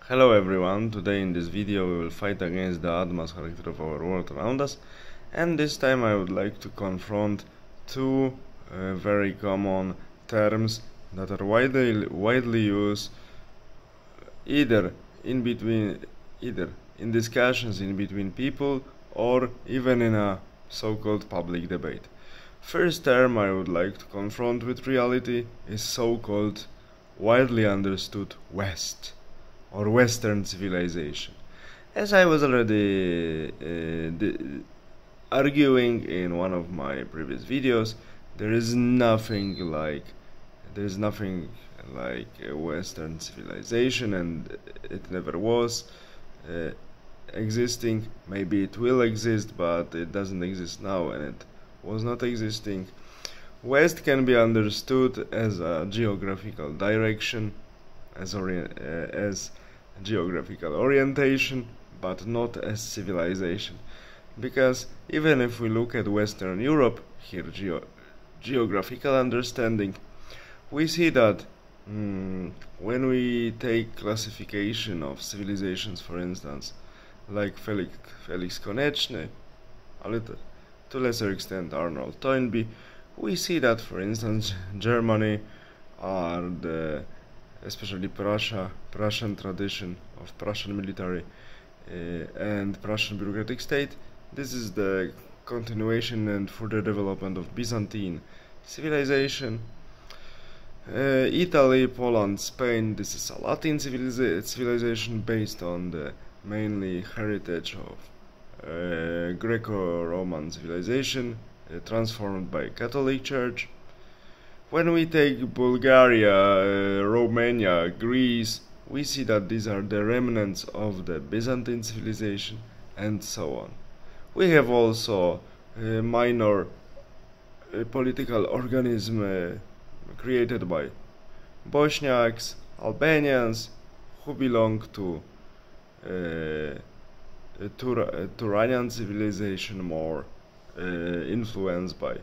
Hello everyone, today in this video we will fight against the advanced character of our world around us, and this time I would like to confront two very common terms that are widely used either in discussions in between people or even in a so-called public debate. First term I would like to confront with reality is so-called widely understood West or Western civilization. As I was already arguing in one of my previous videos, there is nothing like a Western civilization, and it never was existing. Maybe it will exist, but it doesn't exist now, and it was not existing. West can be understood as a geographical direction, as geographical orientation, but not as civilization, because even if we look at Western Europe, here geographical understanding, we see that when we take classification of civilizations, for instance, like Felix Konechny, to lesser extent Arnold Toynbee, we see that, for instance, Germany are especially Prussian tradition of Prussian military and Prussian bureaucratic state. This is the continuation and further development of Byzantine civilization. Italy, Poland, Spain, this is a Latin civilization based on the mainly heritage of Greco-Roman civilization transformed by Catholic Church. When we take Bulgaria, Romania, Greece, we see that these are the remnants of the Byzantine civilization, and so on. We have also a minor political organism created by Bosniaks, Albanians, who belong to Turanian civilization, more influenced by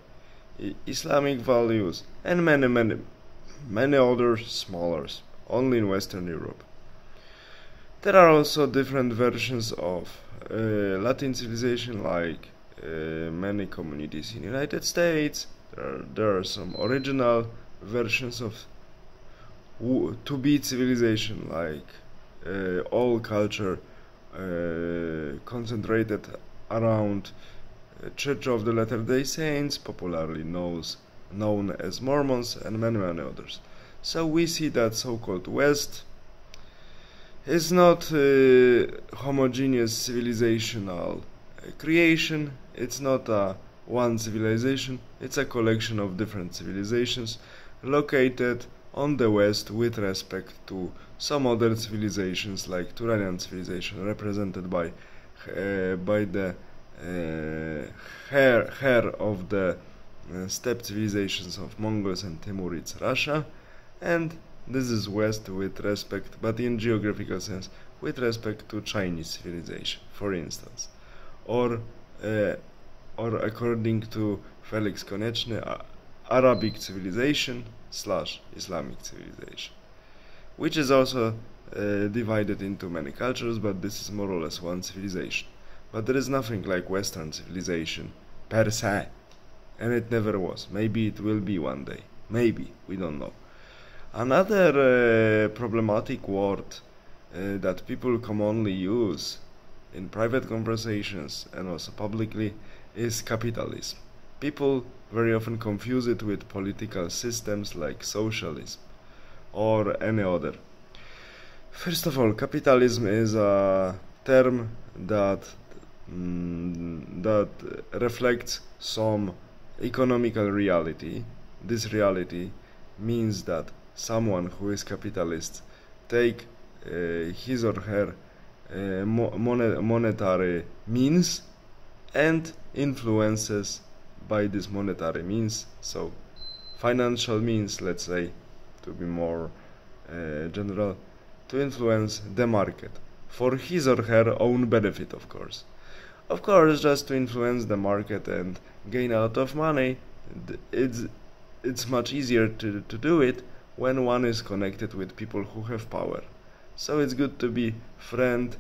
Islamic values, and many other smaller, only in Western Europe. There are also different versions of Latin civilization, like many communities in the United States. There are some original versions of to-be civilization, like all culture concentrated around Church of the Latter-day Saints, popularly known as Mormons, and many others. So we see that so-called West is not a homogeneous civilizational creation. It's not a one civilization. It's a collection of different civilizations located on the West with respect to some other civilizations, like Turanian civilization, represented by the hair of the steppe civilizations of Mongols and Timurids, Russia, and this is West with respect, but in geographical sense, with respect to Chinese civilization, for instance, or according to Felix Konechny, Arabic civilization / Islamic civilization, which is also divided into many cultures, but this is more or less one civilization. But there is nothing like Western civilization per se, and it never was. Maybe it will be one day. Maybe, we don't know. Another problematic word that people commonly use in private conversations and also publicly is capitalism. People very often confuse it with political systems like socialism or any other. First of all, capitalism is a term that reflects some economical reality. This reality means that someone who is capitalist take his or her monetary means and influences by this monetary means, so financial means, let's say, to be more general, to influence the market for his or her own benefit, of course. Of course, just to influence the market and gain a lot of money, it's much easier to do it when one is connected with people who have power. So it's good to be friend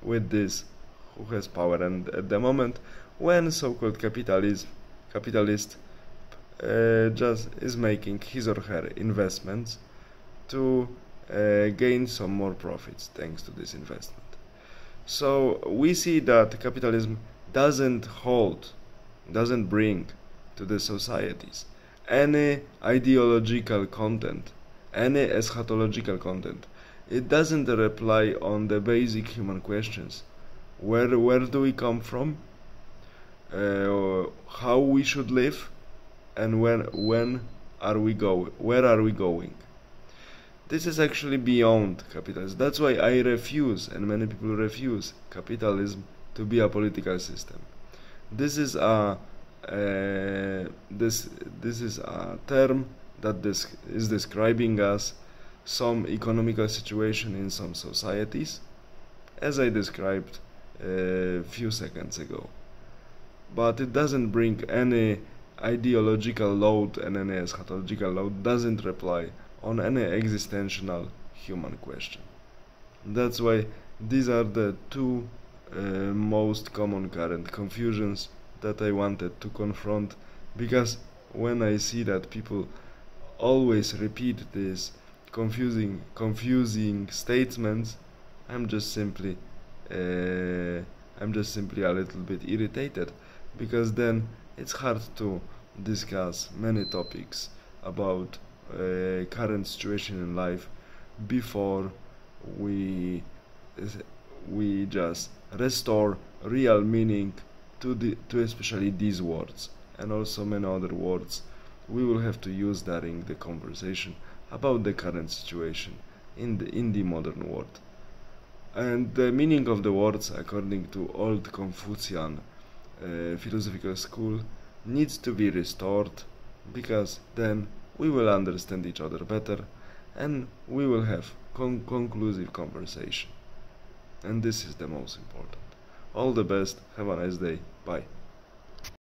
with this who has power. And at the moment when so-called capitalist just is making his or her investments to gain some more profits thanks to this investment. So we see that capitalism doesn't bring to the societies any ideological content, any eschatological content. It doesn't reply on the basic human questions. Where do we come from? How we should live? And when are we going? Where are we going? This is actually beyond capitalism. That's why I refuse, and many people refuse, capitalism to be a political system. This is a this is a term that is describing us some economical situation in some societies, as I described a few seconds ago. But it doesn't bring any ideological load, and any eschatological load doesn't reply on any existential human question. That's why these are the two most common current confusions that I wanted to confront, because when I see that people always repeat these confusing statements, I'm just simply a little bit irritated, because then it's hard to discuss many topics about current situation in life before we just restore real meaning to especially these words, and also many other words we will have to use during the conversation about the current situation in the modern world. And the meaning of the words, according to old Confucian philosophical school, needs to be restored, because then we will understand each other better, and we will have conclusive conversation. And this is the most important. All the best, have a nice day, bye.